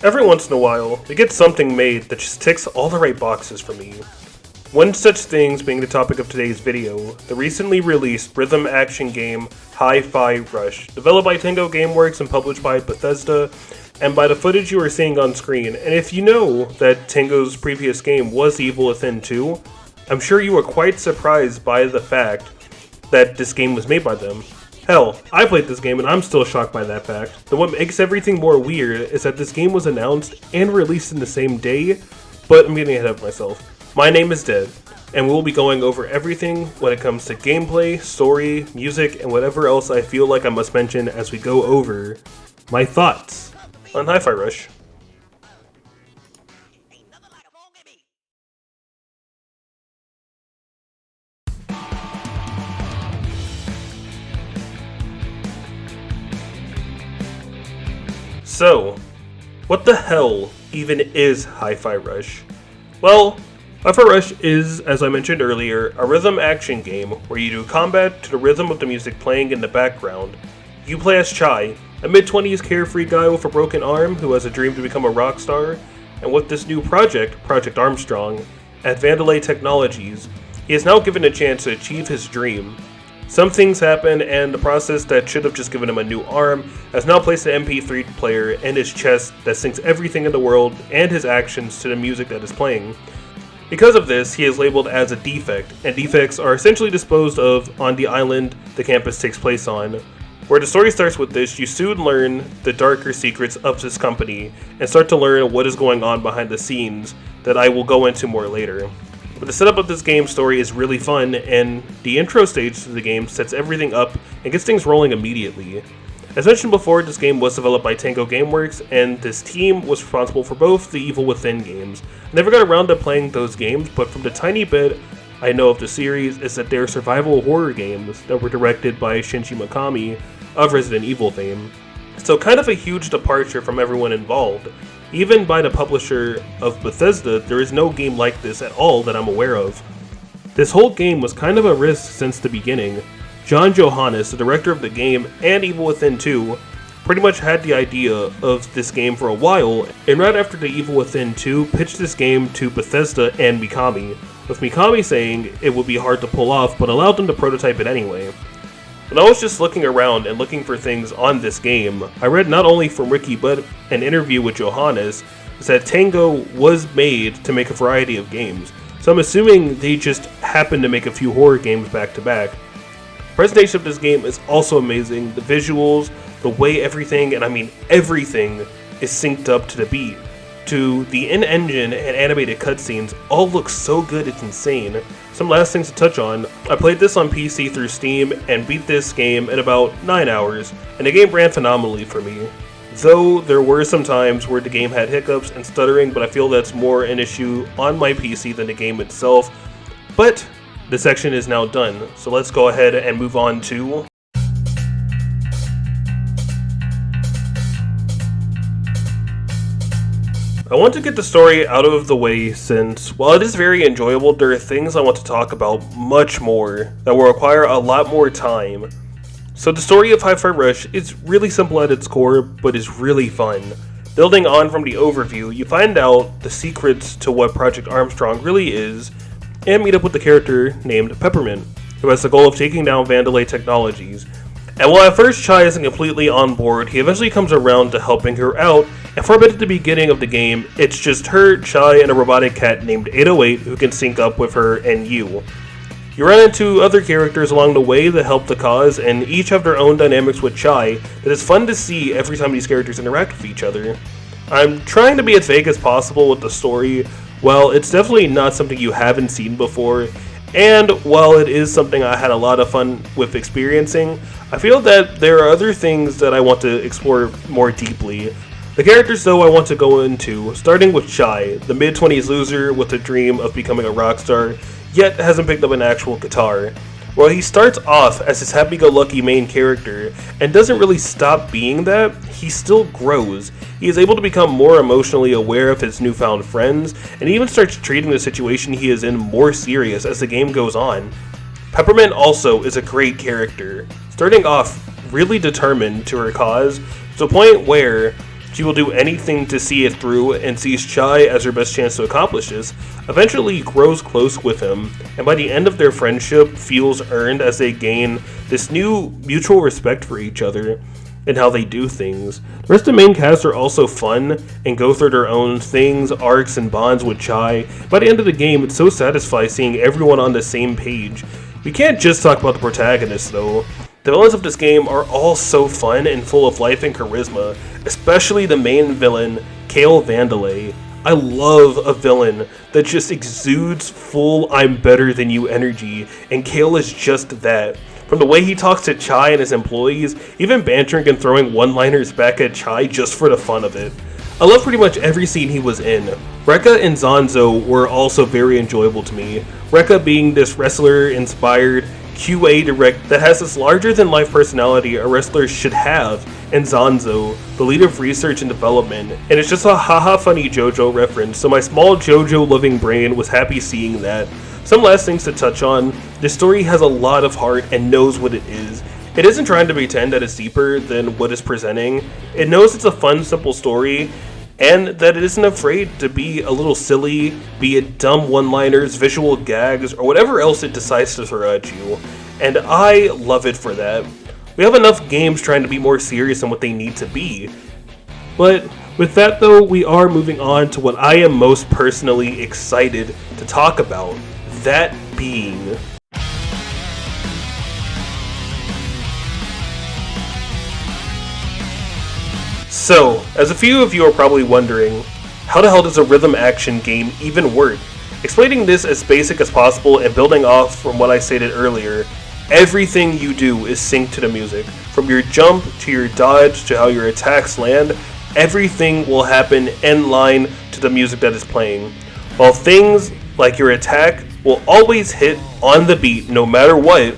Every once in a while, we get something made that just ticks all the right boxes for me. One such thing being the topic of today's video, the recently released rhythm action game Hi-Fi Rush, developed by Tango Gameworks and published by Bethesda, and by the footage you are seeing on screen. And if you know that Tango's previous game was Evil Within 2, I'm sure you were quite surprised by the fact that this game was made by them. Hell, I played this game and I'm still shocked by that fact. And what makes everything more weird is that this game was announced and released in the same day, but I'm getting ahead of myself. My name is Dead, and we'll be going over everything when it comes to gameplay, story, music, and whatever else I feel like I must mention as we go over my thoughts on Hi-Fi Rush. So, what the hell even is Hi-Fi Rush? Well, Hi-Fi Rush is, as I mentioned earlier, a rhythm action game where you do combat to the rhythm of the music playing in the background. You play as Chai, a mid-20s carefree guy with a broken arm who has a dream to become a rock star, and with this new project, Project Armstrong, at Vandalay Technologies, he is now given a chance to achieve his dream. Some things happen, and the process that should have just given him a new arm has now placed an MP3 player in his chest that syncs everything in the world and his actions to the music that is playing. Because of this, he is labeled as a defect, and defects are essentially disposed of on the island the campus takes place on. Where the story starts with this, you soon learn the darker secrets of this company, and start to learn what is going on behind the scenes that I will go into more later. But the setup of this game's story is really fun, and the intro stage to the game sets everything up and gets things rolling immediately. As mentioned before, this game was developed by Tango Gameworks, and this team was responsible for both the Evil Within games. I never got around to playing those games, but from the tiny bit I know of the series is that they're survival horror games that were directed by Shinji Mikami of Resident Evil fame. So kind of a huge departure from everyone involved. Even by the publisher of Bethesda, there is no game like this at all that I'm aware of. This whole game was kind of a risk since the beginning. John Johannes, the director of the game and Evil Within 2, pretty much had the idea of this game for a while, and right after the Evil Within 2 pitched this game to Bethesda and Mikami, with Mikami saying it would be hard to pull off but allowed them to prototype it anyway. When I was just looking around and looking for things on this game, I read not only from Ricky but an interview with Johannes that Tango was made to make a variety of games, so I'm assuming they just happened to make a few horror games back to back. The presentation of this game is also amazing. The visuals, the way everything, and I mean everything, is synced up to the beat. To the in-engine and animated cutscenes all look so good it's insane. Some last things to touch on, I played this on PC through Steam and beat this game in about 9 hours, and the game ran phenomenally for me. Though there were some times where the game had hiccups and stuttering, but I feel that's more an issue on my PC than the game itself. But this section is now done, so let's go ahead and move on to I want to get the story out of the way since, while it is very enjoyable, there are things I want to talk about much more that will require a lot more time. So the story of Hi-Fi Rush is really simple at its core, but is really fun. Building on from the overview, you find out the secrets to what Project Armstrong really is, and meet up with the character named Peppermint, who has the goal of taking down Vandalay Technologies. And while at first Chai isn't completely on board, he eventually comes around to helping her out, and for a bit at the beginning of the game, it's just her, Chai, and a robotic cat named 808 who can sync up with her and you. You run into other characters along the way that help the cause, and each have their own dynamics with Chai that is fun to see every time these characters interact with each other. I'm trying to be as vague as possible with the story. While it's definitely not something you haven't seen before, and while it is something I had a lot of fun with experiencing, I feel that there are other things that I want to explore more deeply. The characters though I want to go into, starting with Chai, the mid-20s loser with a dream of becoming a rock star, yet hasn't picked up an actual guitar. While he starts off as his happy-go-lucky main character, and doesn't really stop being that, he still grows. He is able to become more emotionally aware of his newfound friends, and even starts treating the situation he is in more serious as the game goes on. Peppermint also is a great character, starting off really determined to her cause, to the point where she will do anything to see it through and sees Chai as her best chance to accomplish this, eventually grows close with him, and by the end of their friendship feels earned as they gain this new mutual respect for each other and how they do things. The rest of the main cast are also fun and go through their own things, arcs, and bonds with Chai. By the end of the game, it's so satisfying seeing everyone on the same page. We can't just talk about the protagonists though. The villains of this game are all so fun and full of life and charisma, especially the main villain, Kale Vandelay. I love a villain that just exudes full I'm better than you energy, and Kale is just that. From the way he talks to Chai and his employees, even bantering and throwing one-liners back at Chai just for the fun of it. I love pretty much every scene he was in. Rekka and Zanzo were also very enjoyable to me. Rekka being this wrestler-inspired QA direct that has this larger-than-life personality a wrestler should have, and Zanzo, the lead of research and development, and it's just a haha funny JoJo reference, so my small JoJo-loving brain was happy seeing that. Some last things to touch on, this story has a lot of heart and knows what it is. It isn't trying to pretend that it's deeper than what it's presenting. It knows it's a fun, simple story, and that it isn't afraid to be a little silly, be it dumb one-liners, visual gags, or whatever else it decides to throw at you. And I love it for that. We have enough games trying to be more serious than what they need to be. But with that though, we are moving on to what I am most personally excited to talk about. That being... So, as a few of you are probably wondering, how the hell does a rhythm action game even work? Explaining this as basic as possible and building off from what I stated earlier, everything you do is synced to the music. From your jump, to your dodge, to how your attacks land, everything will happen in line to the music that is playing. While things like your attack will always hit on the beat no matter what,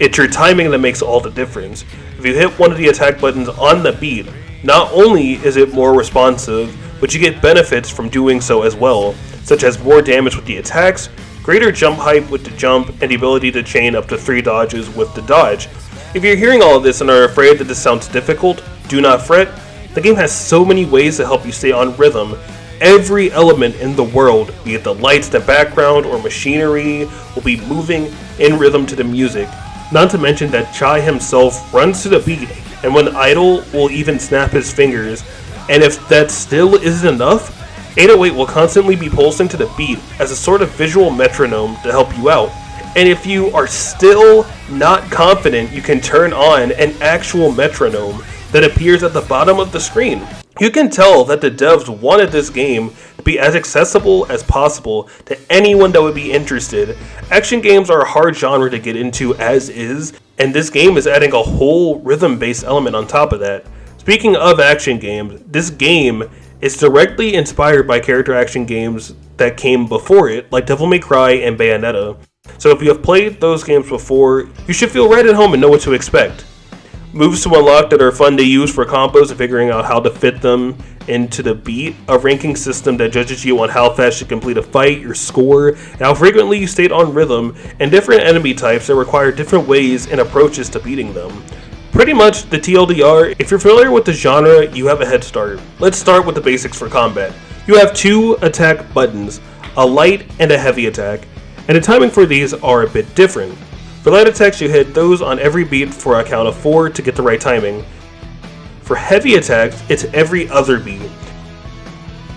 it's your timing that makes all the difference. If you hit one of the attack buttons on the beat, not only is it more responsive, but you get benefits from doing so as well, such as more damage with the attacks, greater jump height with the jump, and the ability to chain up to 3 dodges with the dodge. If you're hearing all of this and are afraid that this sounds difficult, do not fret. The game has so many ways to help you stay on rhythm. Every element in the world, be it the lights, the background, or machinery, will be moving in rhythm to the music. Not to mention that Chai himself runs to the beat, and when idle, will even snap his fingers. And if that still isn't enough, 808 will constantly be pulsing to the beat as a sort of visual metronome to help you out. And if you are still not confident, you can turn on an actual metronome that appears at the bottom of the screen. You can tell that the devs wanted this game to be as accessible as possible to anyone that would be interested. Action games are a hard genre to get into as is, and this game is adding a whole rhythm-based element on top of that. Speaking of action games, this game is directly inspired by character action games that came before it, like Devil May Cry and Bayonetta. So if you have played those games before, you should feel right at home and know what to expect. Moves to unlock that are fun to use for combos and figuring out how to fit them into the beat, a ranking system that judges you on how fast you complete a fight, your score, and how frequently you stayed on rhythm, and different enemy types that require different ways and approaches to beating them. Pretty much the TLDR, if you're familiar with the genre, you have a head start. Let's start with the basics for combat. You have 2 attack buttons, a light and a heavy attack, and the timing for these are a bit different. For light attacks, you hit those on every beat for a count of 4 to get the right timing. For heavy attacks, it's every other beat.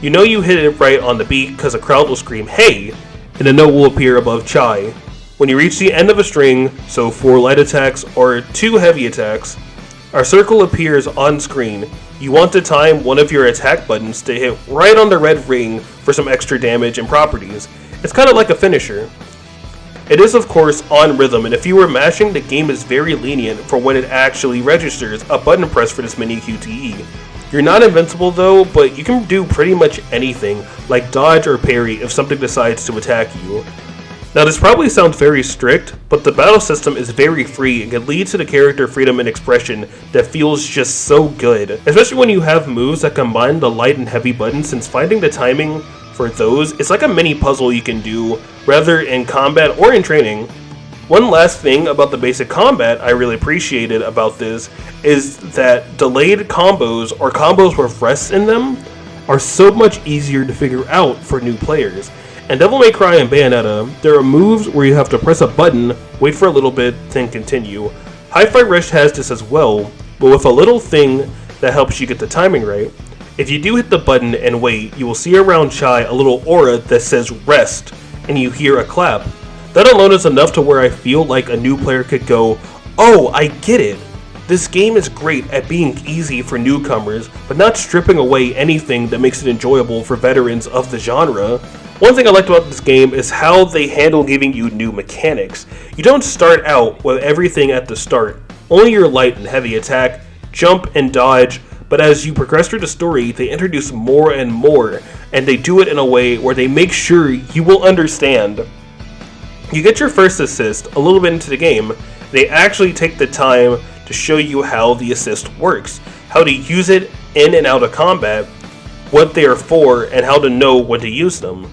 You know you hit it right on the beat because a crowd will scream, "Hey!" and a note will appear above Chai. When you reach the end of a string, so 4 light attacks or 2 heavy attacks, a circle appears on screen. You want to time one of your attack buttons to hit right on the red ring for some extra damage and properties. It's kind of like a finisher. It is of course on rhythm, and if you were mashing, the game is very lenient for when it actually registers a button press for this mini QTE. You're not invincible though, but you can do pretty much anything, like dodge or parry if something decides to attack you. Now this probably sounds very strict, but the battle system is very free and can lead to the character freedom and expression that feels just so good. Especially when you have moves that combine the light and heavy buttons, since finding the timing for those is like a mini puzzle you can do, whether in combat or in training. One last thing about the basic combat I really appreciated about this is that delayed combos or combos with rests in them are so much easier to figure out for new players. And Devil May Cry and Bayonetta, there are moves where you have to press a button, wait for a little bit, then continue. Hi-Fi Rush has this as well, but with a little thing that helps you get the timing right. If you do hit the button and wait, you will see around Chai a little aura that says rest, and you hear a clap. That alone is enough to where I feel like a new player could go, oh, I get it. This game is great at being easy for newcomers, but not stripping away anything that makes it enjoyable for veterans of the genre. One thing I liked about this game is how they handle giving you new mechanics. You don't start out with everything at the start, only your light and heavy attack, jump and dodge, but as you progress through the story, they introduce more and more, and they do it in a way where they make sure you will understand. You get your first assist a little bit into the game. They actually take the time to show you how the assist works, how to use it in and out of combat, what they are for, and how to know when to use them.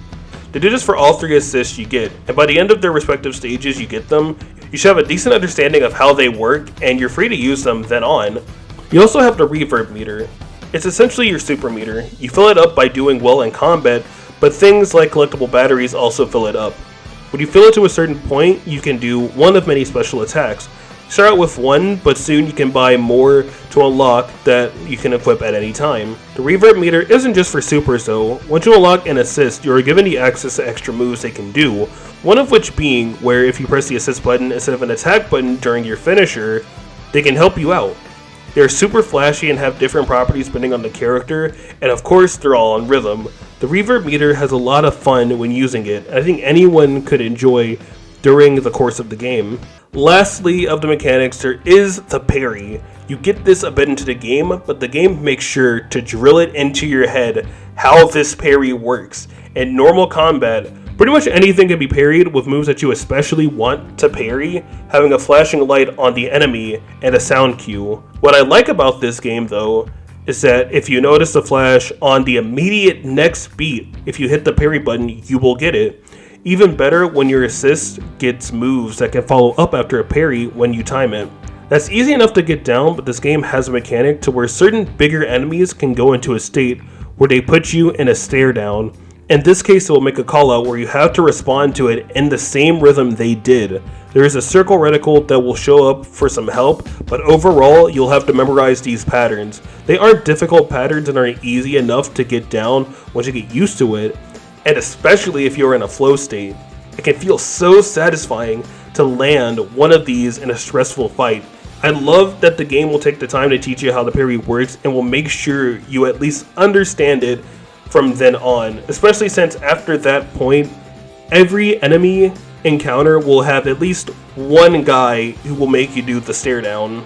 They do this for all 3 assists you get, and by the end of their respective stages you get them, you should have a decent understanding of how they work, and you're free to use them then on. You also have the reverb meter. It's essentially your super meter. You fill it up by doing well in combat, but things like collectible batteries also fill it up. When you fill it to a certain point, you can do one of many special attacks. Start out with one, but soon you can buy more to unlock that you can equip at any time. The reverb meter isn't just for supers though. Once you unlock an assist, you are given the access to extra moves they can do, one of which being where if you press the assist button instead of an attack button during your finisher, they can help you out. They're super flashy and have different properties depending on the character, and of course they're all on rhythm. The reverb meter has a lot of fun when using it, and I think anyone could enjoy during the course of the game. Lastly, of the mechanics, there is the parry. You get this a bit into the game, but the game makes sure to drill it into your head how this parry works. In normal combat, pretty much anything can be parried with moves that you especially want to parry, having a flashing light on the enemy and a sound cue. What I like about this game though, is that if you notice the flash on the immediate next beat, if you hit the parry button, you will get it. Even better when your assist gets moves that can follow up after a parry when you time it. That's easy enough to get down, but this game has a mechanic to where certain bigger enemies can go into a state where they put you in a stare down. In this case, it will make a call out where you have to respond to it in the same rhythm they did. There is a circle reticle that will show up for some help, but overall, you'll have to memorize these patterns. They aren't difficult patterns and are easy enough to get down once you get used to it, and especially if you're in a flow state. It can feel so satisfying to land one of these in a stressful fight. I love that the game will take the time to teach you how the parry works and will make sure you at least understand it from then on, especially since after that point, every enemy encounter will have at least one guy who will make you do the stare down.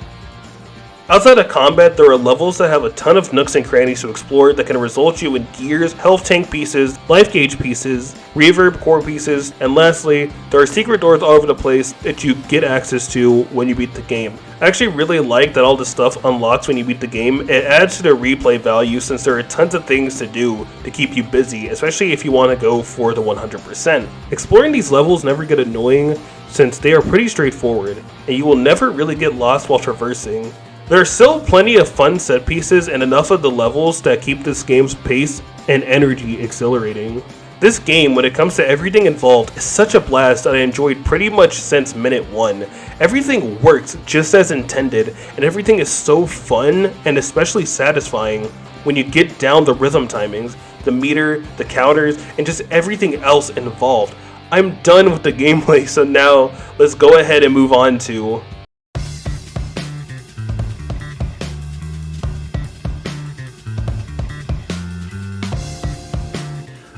Outside of combat, there are levels that have a ton of nooks and crannies to explore that can result you in gears, health tank pieces, life gauge pieces, reverb core pieces, and lastly, there are secret doors all over the place that you get access to when you beat the game. I actually really like that all this stuff unlocks when you beat the game. It adds to the replay value since there are tons of things to do to keep you busy, especially if you want to go for the 100%. Exploring these levels never get annoying since they are pretty straightforward, and you will never really get lost while traversing. There are still plenty of fun set pieces and enough of the levels that keep this game's pace and energy exhilarating. This game, when it comes to everything involved, is such a blast that I enjoyed pretty much since minute 1. Everything works just as intended, and everything is so fun and especially satisfying when you get down the rhythm timings, the meter, the counters, and just everything else involved. I'm done with the gameplay, so now let's go ahead and move on to...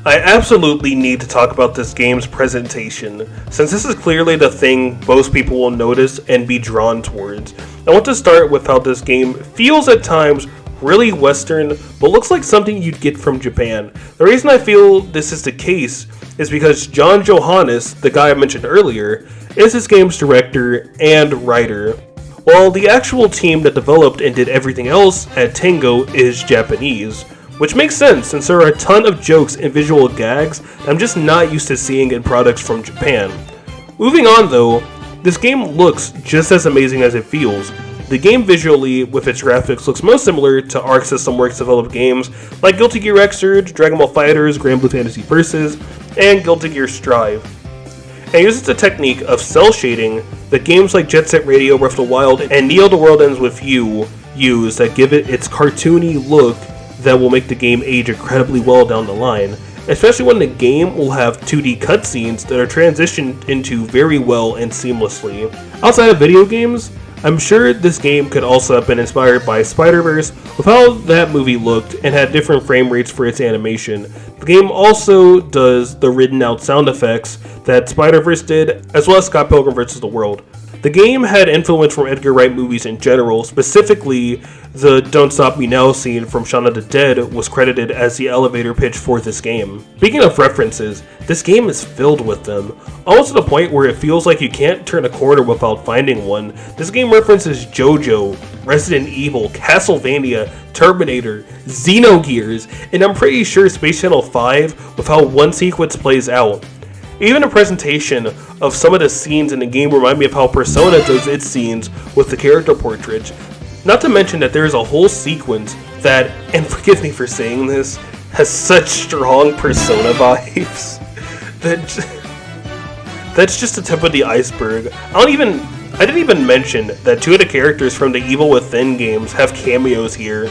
I absolutely need to talk about this game's presentation, since this is clearly the thing most people will notice and be drawn towards. I want to start with how this game feels at times really Western, but looks like something you'd get from Japan. The reason I feel this is the case is because John Johannes, the guy I mentioned earlier, is this game's director and writer, while the actual team that developed and did everything else at Tango is Japanese. Which makes sense since there are a ton of jokes and visual gags I'm just not used to seeing in products from Japan. Moving on though, This game looks just as amazing as it feels. The game visually, with its graphics, looks most similar to Arc System Works developed games like Guilty Gear Xrd, Dragon Ball FighterZ, Grand Blue Fantasy Versus, and Guilty Gear Strive. And uses the technique of cell shading that games like Jet Set Radio, Breath of the Wild, and Neo The World Ends With You use that give it its cartoony look that will make the game age incredibly well down the line, especially when the game will have 2D cutscenes that are transitioned into very well and seamlessly. Outside of video games, I'm sure this game could also have been inspired by Spider-Verse with how that movie looked and had different frame rates for its animation. The game also does the written out sound effects that Spider-Verse did, as well as Scott Pilgrim vs. the World. The game had influence from Edgar Wright movies in general, specifically the Don't Stop Me Now scene from Shaun of the Dead was credited as the elevator pitch for this game. Speaking of references, this game is filled with them, almost to the point where it feels like you can't turn a corner without finding one. This game references JoJo, Resident Evil, Castlevania, Terminator, Xenogears, and I'm pretty sure Space Channel 5 with how one sequence plays out. Even a presentation of some of the scenes in the game remind me of how Persona does its scenes with the character portraits. Not to mention that there is a whole sequence that, and forgive me for saying this, has such strong Persona vibes. That's just the tip of the iceberg. I didn't even mention that 2 of the characters from the Evil Within games have cameos here.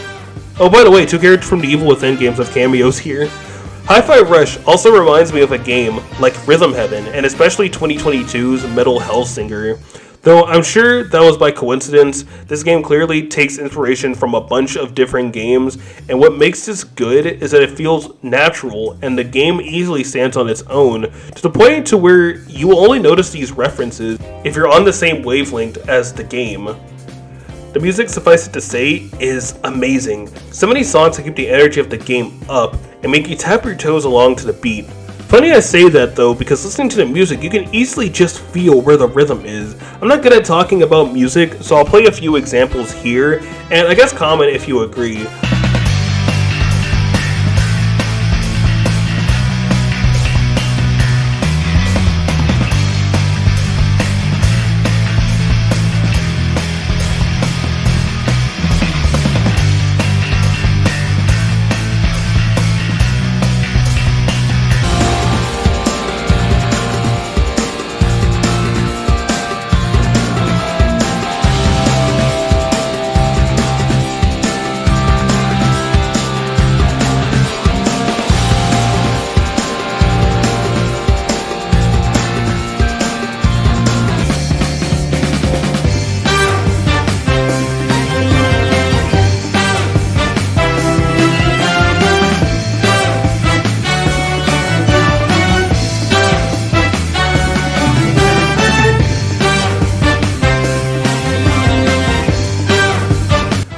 Oh, by the way, 2 characters from the Evil Within games have cameos here. Hi-Fi Rush also reminds me of a game like Rhythm Heaven, and especially 2022's Metal Hellsinger. Though I'm sure that was by coincidence, this game clearly takes inspiration from a bunch of different games, and what makes this good is that it feels natural, and the game easily stands on its own, to the point to where you will only notice these references if you're on the same wavelength as the game. The music, suffice it to say, is amazing. So many songs that keep the energy of the game up and make you tap your toes along to the beat. Funny I say that though, because listening to the music, you can easily just feel where the rhythm is. I'm not good at talking about music, so I'll play a few examples here, and I guess comment if you agree.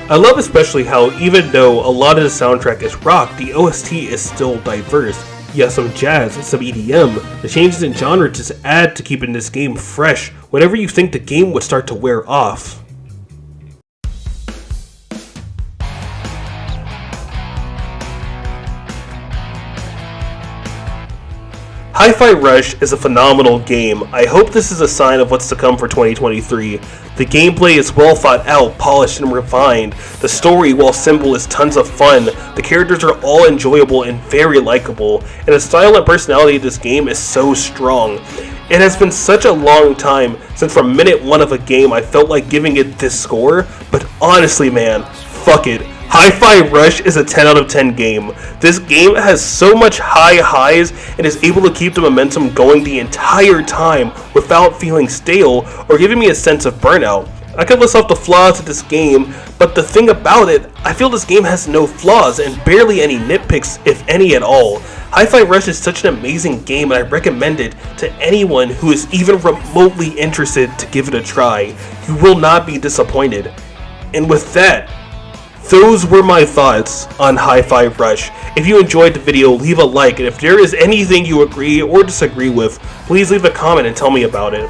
I love especially how, even though a lot of the soundtrack is rock, the OST is still diverse. You have some jazz, some EDM. The changes in genre just add to keeping this game fresh whenever you think the game would start to wear off. Hi-Fi Rush is a phenomenal game. I hope this is a sign of what's to come for 2023. The gameplay is well thought out, polished, and refined. The story, while simple, is tons of fun. The characters are all enjoyable and very likable, and the style and personality of this game is so strong. It has been such a long time since from minute 1 of a game I felt like giving it this score, but honestly man, fuck it. Hi-Fi Rush is a 10 out of 10 game. This game has so much high highs and is able to keep the momentum going the entire time without feeling stale or giving me a sense of burnout. I could list off the flaws of this game, but the thing about it, I feel this game has no flaws and barely any nitpicks, if any at all. Hi-Fi Rush is such an amazing game and I recommend it to anyone who is even remotely interested to give it a try. You will not be disappointed. And with that, those were my thoughts on Hi-Fi Rush. If you enjoyed the video, leave a like, and if there is anything you agree or disagree with, please leave a comment and tell me about it.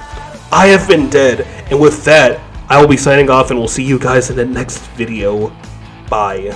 I have been dead, and with that, I will be signing off and we'll see you guys in the next video. Bye.